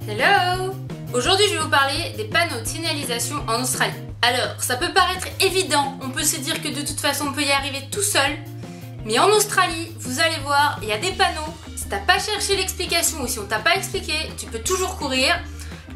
Hello! Aujourd'hui, je vais vous parler des panneaux de signalisation en Australie. Alors, ça peut paraître évident, on peut se dire que de toute façon on peut y arriver tout seul, mais en Australie, vous allez voir, il y a des panneaux. Si t'as pas cherché l'explication ou si on t'a pas expliqué, tu peux toujours courir.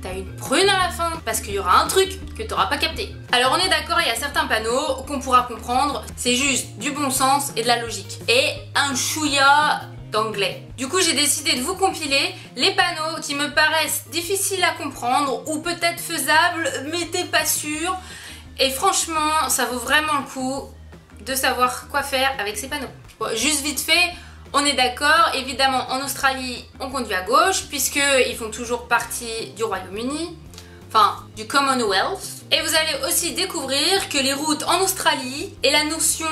T'as une prune à la fin parce qu'il y aura un truc que t'auras pas capté. Alors on est d'accord, il y a certains panneaux qu'on pourra comprendre, c'est juste du bon sens et de la logique. Et un chouïa d'anglais. Du coup j'ai décidé de vous compiler les panneaux qui me paraissent difficiles à comprendre ou peut-être faisables mais t'es pas sûr. Et franchement ça vaut vraiment le coup de savoir quoi faire avec ces panneaux. Bon, juste vite fait, on est d'accord, évidemment en Australie on conduit à gauche puisqu'ils font toujours partie du Royaume-Uni, enfin du Commonwealth. Et vous allez aussi découvrir que les routes en Australie et la notion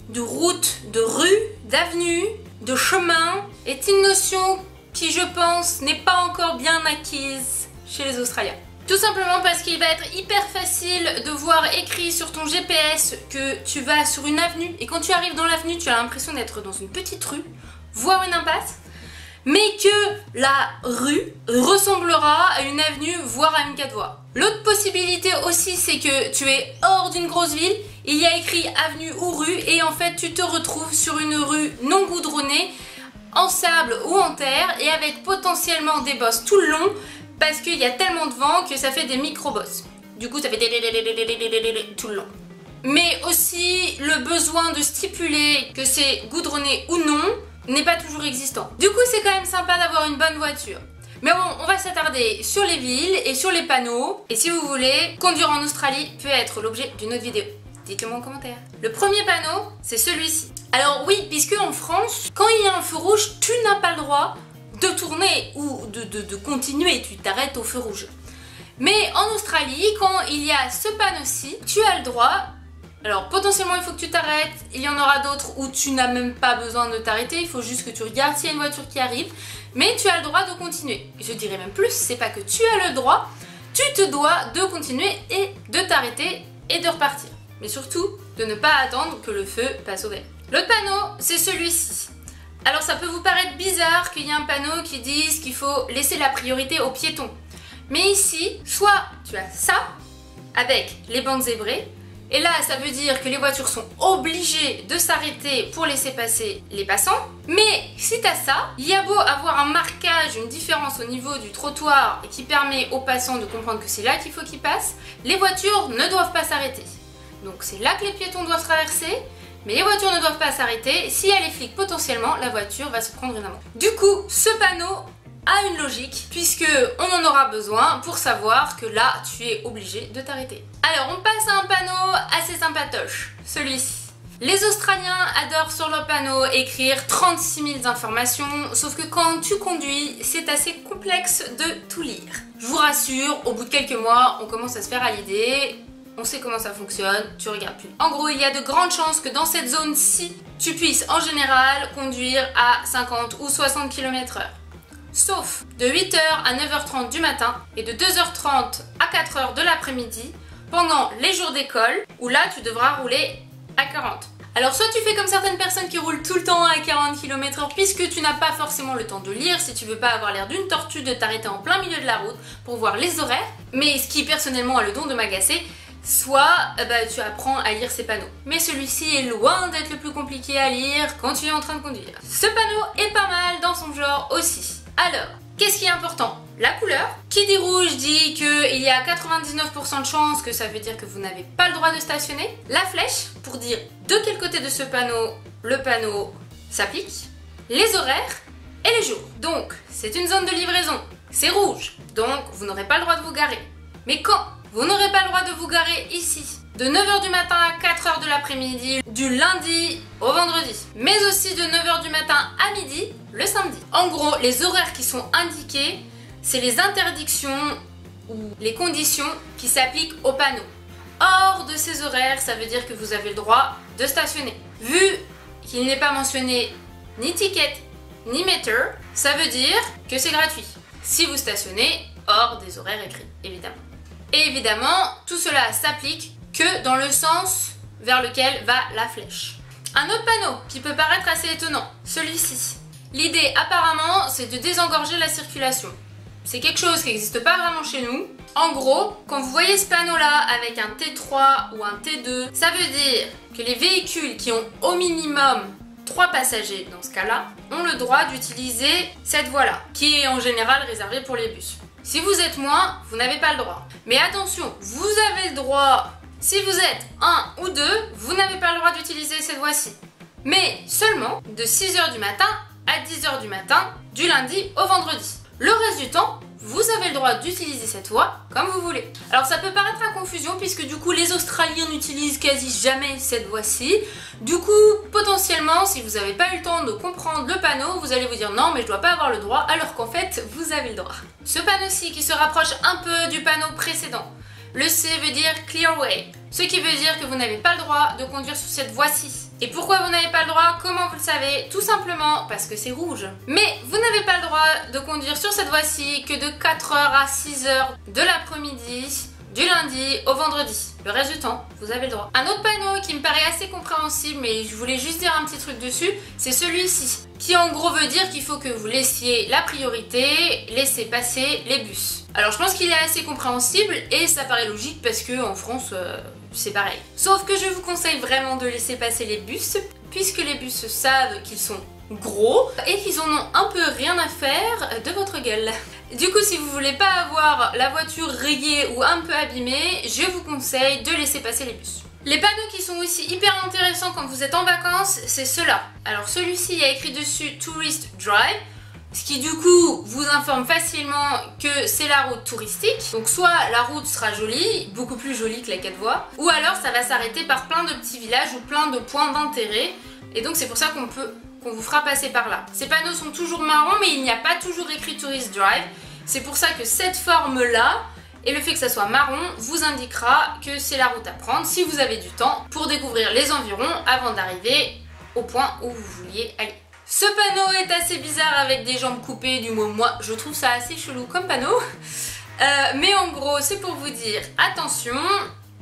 de route, de rue, d'avenue, de chemin est une notion qui, je pense, n'est pas encore bien acquise chez les Australiens. Tout simplement parce qu'il va être hyper facile de voir écrit sur ton GPS que tu vas sur une avenue et quand tu arrives dans l'avenue, tu as l'impression d'être dans une petite rue, voire une impasse, mais que la rue ressemblera à une avenue, voire à une 4 voies. L'autre possibilité aussi, c'est que tu es hors d'une grosse ville, il y a écrit avenue ou rue et en fait tu te retrouves sur une rue non goudronnée, en sable ou en terre et avec potentiellement des bosses tout le long parce qu'il y a tellement de vent que ça fait des micro-bosses. Du coup ça fait tout le long. Mais aussi le besoin de stipuler que c'est goudronné ou non n'est pas toujours existant. Du coup c'est quand même sympa d'avoir une bonne voiture. Mais bon, on va s'attarder sur les villes et sur les panneaux. Et si vous voulez, conduire en Australie peut être l'objet d'une autre vidéo. Dites-le moi en commentaire. Le premier panneau, c'est celui-ci. Alors oui, puisque en France, quand il y a un feu rouge, tu n'as pas le droit de tourner ou de continuer, tu t'arrêtes au feu rouge. Mais en Australie, quand il y a ce panneau-ci, tu as le droit. Alors potentiellement il faut que tu t'arrêtes, il y en aura d'autres où tu n'as même pas besoin de t'arrêter, il faut juste que tu regardes s'il y a une voiture qui arrive, mais tu as le droit de continuer. Je dirais même plus, c'est pas que tu as le droit, tu te dois de continuer et de t'arrêter et de repartir. Mais surtout, de ne pas attendre que le feu passe au vert. L'autre panneau, c'est celui-ci. Alors ça peut vous paraître bizarre qu'il y ait un panneau qui dise qu'il faut laisser la priorité aux piétons. Mais ici, soit tu as ça, avec les bandes zébrées, et là, ça veut dire que les voitures sont obligées de s'arrêter pour laisser passer les passants. Mais si tu as ça, il y a beau avoir un marquage, une différence au niveau du trottoir qui permet aux passants de comprendre que c'est là qu'il faut qu'ils passent, les voitures ne doivent pas s'arrêter. Donc c'est là que les piétons doivent traverser, mais les voitures ne doivent pas s'arrêter. S'il y a les flics, potentiellement, la voiture va se prendre une amende. Du coup, ce panneau a une logique puisque on en aura besoin pour savoir que là tu es obligé de t'arrêter. Alors on passe à un panneau assez sympatoche, celui-ci. Les Australiens adorent sur leur panneau écrire 36 000 informations, sauf que quand tu conduis, c'est assez complexe de tout lire. Je vous rassure, au bout de quelques mois, on commence à se faire à l'idée, on sait comment ça fonctionne, tu regardes plus. En gros, il y a de grandes chances que dans cette zone-ci, tu puisses en général conduire à 50 ou 60 km/h. Sauf de 8h à 9h30 du matin et de 2h30 à 4h de l'après-midi pendant les jours d'école où là tu devras rouler à 40. Alors soit tu fais comme certaines personnes qui roulent tout le temps à 40 km/h puisque tu n'as pas forcément le temps de lire si tu veux pas avoir l'air d'une tortue de t'arrêter en plein milieu de la route pour voir les horaires, mais ce qui personnellement a le don de m'agacer, soit tu apprends à lire ces panneaux. Mais celui-ci est loin d'être le plus compliqué à lire quand tu es en train de conduire. Ce panneau est pas mal dans son genre aussi. Alors, qu'est-ce qui est important? La couleur. Qui dit rouge dit qu'il y a 99% de chances que ça veut dire que vous n'avez pas le droit de stationner. La flèche, pour dire de quel côté de ce panneau le panneau s'applique. Les horaires et les jours. Donc, c'est une zone de livraison. C'est rouge, donc vous n'aurez pas le droit de vous garer. Mais quand? Vous n'aurez pas le droit de vous garer ici. De 9h du matin à 4h de l'après-midi, du lundi au vendredi. Mais aussi de 9h du matin à midi, le samedi. En gros, les horaires qui sont indiqués, c'est les interdictions ou les conditions qui s'appliquent au panneau. Hors de ces horaires, ça veut dire que vous avez le droit de stationner. Vu qu'il n'est pas mentionné ni ticket, ni meter, ça veut dire que c'est gratuit. Si vous stationnez hors des horaires écrits, évidemment. Et évidemment, tout cela s'applique que dans le sens vers lequel va la flèche. Un autre panneau qui peut paraître assez étonnant, celui-ci. L'idée apparemment c'est de désengorger la circulation. c'est quelque chose qui n'existe pas vraiment chez nous. En gros, quand vous voyez ce panneau-là avec un T3 ou un T2, ça veut dire que les véhicules qui ont au minimum 3 passagers, dans ce cas-là, ont le droit d'utiliser cette voie-là, qui est en général réservée pour les bus. Si vous êtes moins, vous n'avez pas le droit. Mais attention, vous avez le droit, si vous êtes 1 ou 2, vous n'avez pas le droit d'utiliser cette voie-ci. Mais seulement de 6h du matin à 10h du matin, du lundi au vendredi. Le reste du temps, vous avez le droit d'utiliser cette voie comme vous voulez. Alors ça peut paraître à confusion puisque du coup les Australiens n'utilisent quasi jamais cette voie-ci. Du coup, potentiellement, si vous n'avez pas eu le temps de comprendre le panneau, vous allez vous dire non mais je dois pas avoir le droit, alors qu'en fait vous avez le droit. Ce panneau-ci qui se rapproche un peu du panneau précédent. Le C veut dire Clear Way, ce qui veut dire que vous n'avez pas le droit de conduire sur cette voie-ci. Et pourquoi vous n'avez pas le droit? Comment vous le savez? Tout simplement parce que c'est rouge. Mais vous n'avez pas le droit de conduire sur cette voie-ci que de 4h à 6h de l'après-midi, du lundi au vendredi. Le reste du temps, vous avez le droit. Un autre panneau qui me paraît assez compréhensible, mais je voulais juste dire un petit truc dessus, c'est celui-ci. Qui en gros veut dire qu'il faut que vous laissiez la priorité, laisser passer les bus. Alors je pense qu'il est assez compréhensible et ça paraît logique parce que en France c'est pareil. Sauf que je vous conseille vraiment de laisser passer les bus puisque les bus savent qu'ils sont gros et qu'ils en ont un peu rien à faire de votre gueule. Du coup, si vous voulez pas avoir la voiture rayée ou un peu abîmée, je vous conseille de laisser passer les bus. Les panneaux qui sont aussi hyper intéressants quand vous êtes en vacances, c'est ceux-là. Alors celui-ci, il y a écrit dessus Tourist Drive, ce qui du coup vous informe facilement que c'est la route touristique. Donc soit la route sera jolie, beaucoup plus jolie que la 4 voies, ou alors ça va s'arrêter par plein de petits villages ou plein de points d'intérêt. Et donc c'est pour ça qu'on vous fera passer par là. Ces panneaux sont toujours marrons, mais il n'y a pas toujours écrit Tourist Drive. C'est pour ça que cette forme-là, et le fait que ça soit marron, vous indiquera que c'est la route à prendre si vous avez du temps pour découvrir les environs avant d'arriver au point où vous vouliez aller. Ce panneau est assez bizarre avec des jambes coupées, du moins moi je trouve ça assez chelou comme panneau. Mais en gros c'est pour vous dire, attention,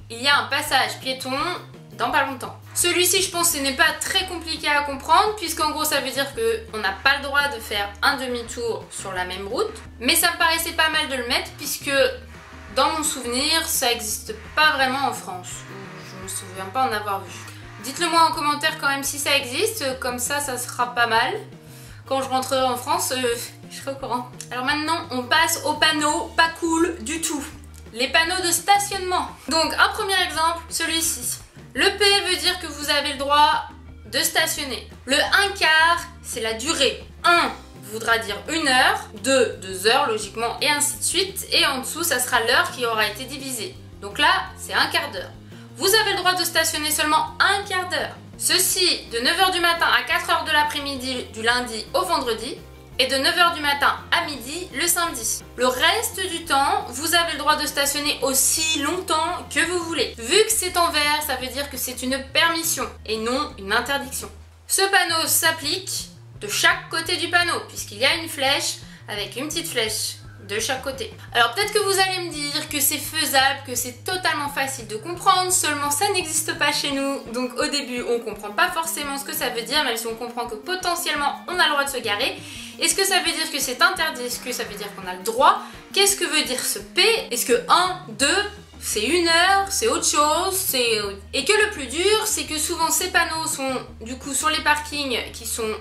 il y a un passage piéton dans pas longtemps. Celui-ci je pense ce n'est pas très compliqué à comprendre puisqu'en gros ça veut dire qu'on n'a pas le droit de faire un demi-tour sur la même route. Mais ça me paraissait pas mal de le mettre puisque dans mon souvenir ça n'existe pas vraiment en France. Je me souviens pas en avoir vu. Dites-le moi en commentaire quand même si ça existe, comme ça sera pas mal. Quand je rentrerai en France, je serai au courant. Alors maintenant on passe aux panneaux pas cool du tout. Les panneaux de stationnement. Donc un premier exemple, celui-ci. Le P veut dire que vous avez le droit de stationner. Le 1/4, c'est la durée. 1 voudra dire 1 heure, 2, 2 heures logiquement, et ainsi de suite. Et en dessous, ça sera l'heure qui aura été divisée. Donc là, c'est 1/4 d'heure. Vous avez le droit de stationner seulement 1/4 d'heure. Ceci de 9h du matin à 4h de l'après-midi du lundi au vendredi. Et de 9h du matin à midi le samedi. Le reste du temps, vous avez le droit de stationner aussi longtemps que vous voulez. Vu que c'est en vert, ça veut dire que c'est une permission et non une interdiction. Ce panneau s'applique de chaque côté du panneau, puisqu'il y a une flèche avec une petite flèche de chaque côté. Alors peut-être que vous allez me dire que c'est faisable, que c'est totalement facile de comprendre, seulement ça n'existe pas chez nous. Donc au début, on comprend pas forcément ce que ça veut dire, même si on comprend que potentiellement on a le droit de se garer. Est-ce que ça veut dire que c'est interdit? Est-ce que ça veut dire qu'on a le droit? Qu'est-ce que veut dire ce P? Est-ce que 1, 2, c'est 1 heure, c'est autre chose? Et que le plus dur, c'est que souvent ces panneaux sont du coup sur les parkings qui sont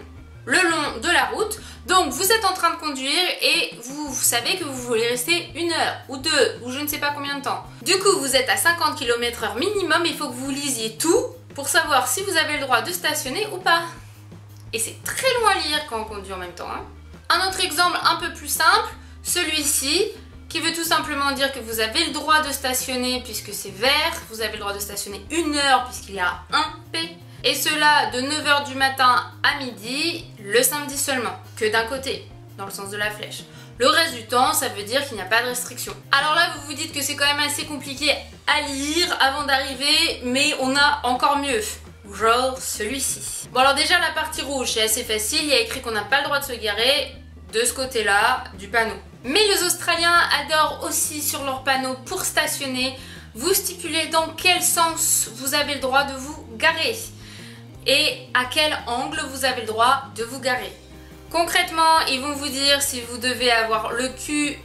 le long de la route. Donc vous êtes en train de conduire et vous savez que vous voulez rester 1 heure ou 2 ou je ne sais pas combien de temps. Du coup vous êtes à 50 km/h minimum, il faut que vous lisiez tout pour savoir si vous avez le droit de stationner ou pas. Et c'est très long à lire quand on conduit en même temps. Un autre exemple un peu plus simple, celui-ci, qui veut tout simplement dire que vous avez le droit de stationner puisque c'est vert, vous avez le droit de stationner 1 heure puisqu'il y a un P. Et cela de 9h du matin à midi, le samedi seulement, que d'un côté, dans le sens de la flèche. Le reste du temps, ça veut dire qu'il n'y a pas de restriction. Alors là, vous vous dites que c'est quand même assez compliqué à lire avant d'arriver, mais on a encore mieux. Genre celui-ci. Bon alors déjà, la partie rouge, c'est assez facile, il y a écrit qu'on n'a pas le droit de se garer de ce côté-là du panneau. Mais les Australiens adorent aussi sur leur panneau pour stationner, vous stipulez dans quel sens vous avez le droit de vous garer. Et à quel angle vous avez le droit de vous garer. Concrètement, ils vont vous dire si vous devez avoir le cul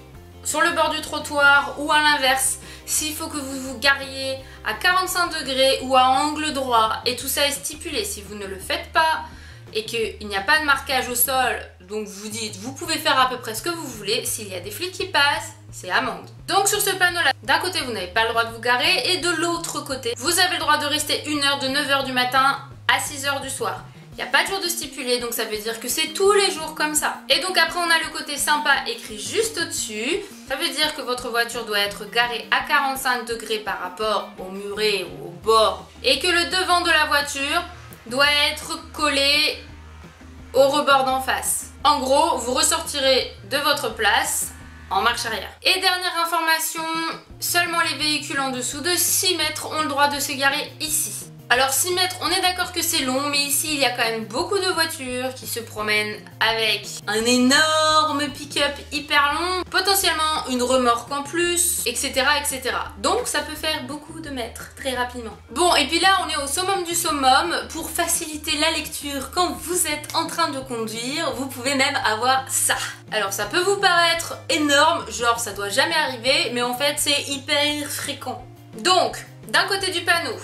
sur le bord du trottoir ou à l'inverse, s'il faut que vous vous gariez à 45 degrés ou à angle droit et tout ça est stipulé, si vous ne le faites pas et qu'il n'y a pas de marquage au sol, donc vous dites vous pouvez faire à peu près ce que vous voulez, s'il y a des flics qui passent, c'est amende. Donc sur ce panneau là, d'un côté vous n'avez pas le droit de vous garer et de l'autre côté, vous avez le droit de rester 1 heure de 9 h du matin à 6 h du soir. Il n'y a pas de jour de stipulé, donc ça veut dire que c'est tous les jours comme ça. Et donc après on a le côté sympa écrit juste au-dessus. Ça veut dire que votre voiture doit être garée à 45 degrés par rapport au muret ou au bord. Et que le devant de la voiture doit être collé au rebord d'en face. En gros, vous ressortirez de votre place en marche arrière. Et dernière information, seulement les véhicules en dessous de 6 mètres ont le droit de se garer ici. Alors 6 mètres, on est d'accord que c'est long, mais ici il y a quand même beaucoup de voitures qui se promènent avec un énorme pick-up hyper long, potentiellement une remorque en plus, etc., etc. Donc ça peut faire beaucoup de mètres très rapidement. Bon, et puis là on est au summum du summum. Pour faciliter la lecture quand vous êtes en train de conduire, vous pouvez même avoir ça. Alors ça peut vous paraître énorme, genre ça doit jamais arriver, mais en fait c'est hyper fréquent. Donc, d'un côté du panneau,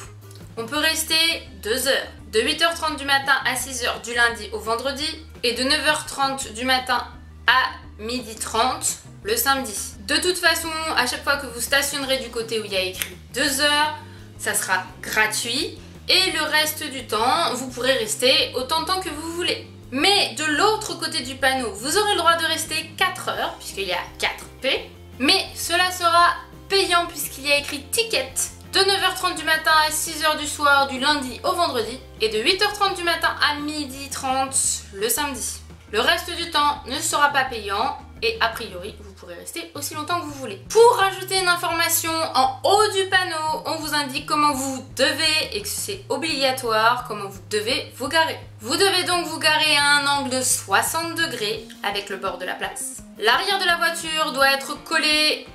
on peut rester 2 heures, de 8h30 du matin à 6h du lundi au vendredi et de 9h30 du matin à 12h30 le samedi. De toute façon, à chaque fois que vous stationnerez du côté où il y a écrit 2 heures, ça sera gratuit et le reste du temps, vous pourrez rester autant de temps que vous voulez. Mais de l'autre côté du panneau, vous aurez le droit de rester 4 heures puisqu'il y a 4 P, mais cela sera payant puisqu'il y a écrit ticket. De 9h30 du matin à 6h du soir du lundi au vendredi et de 8h30 du matin à 12h30 le samedi. Le reste du temps ne sera pas payant et a priori vous pourrez rester aussi longtemps que vous voulez. Pour rajouter une information, en haut du panneau on vous indique comment vous devez, et que c'est obligatoire, comment vous devez vous garer. Vous devez donc vous garer à un angle de 60 degrés avec le bord de la place. L'arrière de la voiture doit être collé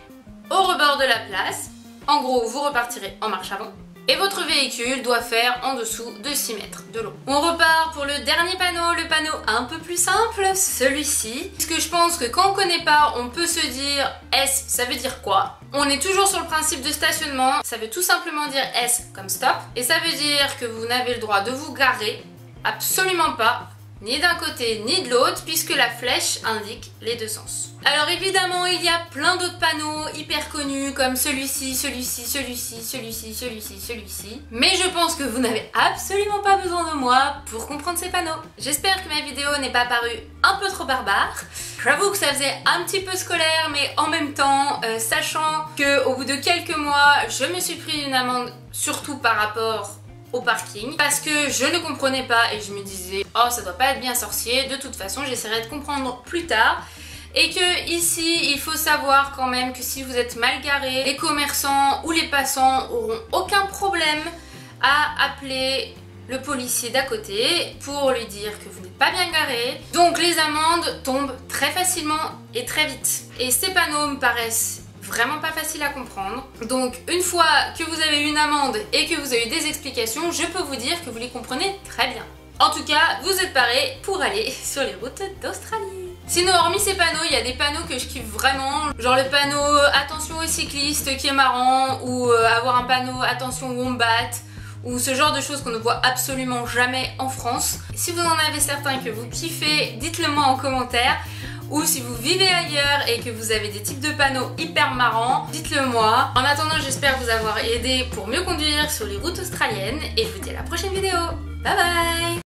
au rebord de la place. En gros, vous repartirez en marche avant et votre véhicule doit faire en dessous de 6 mètres de long. On repart pour le dernier panneau, le panneau un peu plus simple, celui-ci. Parce que je pense que quand on ne connaît pas, on peut se dire S, ça veut dire quoi? On est toujours sur le principe de stationnement, ça veut tout simplement dire S comme stop. Et ça veut dire que vous n'avez le droit de vous garer absolument pas, ni d'un côté ni de l'autre, puisque la flèche indique les deux sens. Alors évidemment, il y a plein d'autres panneaux hyper connus comme celui-ci, celui-ci, celui-ci, celui-ci, celui-ci, celui-ci. Mais je pense que vous n'avez absolument pas besoin de moi pour comprendre ces panneaux. J'espère que ma vidéo n'est pas parue un peu trop barbare. J'avoue que ça faisait un petit peu scolaire, mais en même temps, sachant qu'au bout de quelques mois, je me suis pris une amende, surtout par rapport au parking, parce que je ne comprenais pas et je me disais oh ça doit pas être bien sorcier, de toute façon j'essaierai de comprendre plus tard. Et que ici il faut savoir quand même que si vous êtes mal garé, les commerçants ou les passants auront aucun problème à appeler le policier d'à côté pour lui dire que vous n'êtes pas bien garé. Donc les amendes tombent très facilement et très vite. Et ces panneaux me paraissent vraiment pas facile à comprendre. Donc une fois que vous avez eu une amende et que vous avez eu des explications, je peux vous dire que vous les comprenez très bien. En tout cas, vous êtes parés pour aller sur les routes d'Australie. Sinon, hormis ces panneaux, il y a des panneaux que je kiffe vraiment, genre le panneau attention aux cyclistes qui est marrant, ou avoir un panneau attention wombat, ou ce genre de choses qu'on ne voit absolument jamais en France. Si vous en avez certains que vous kiffez, dites-le moi en commentaire. Ou si vous vivez ailleurs et que vous avez des types de panneaux hyper marrants, dites-le moi. En attendant, j'espère vous avoir aidé pour mieux conduire sur les routes australiennes et je vous dis à la prochaine vidéo. Bye bye!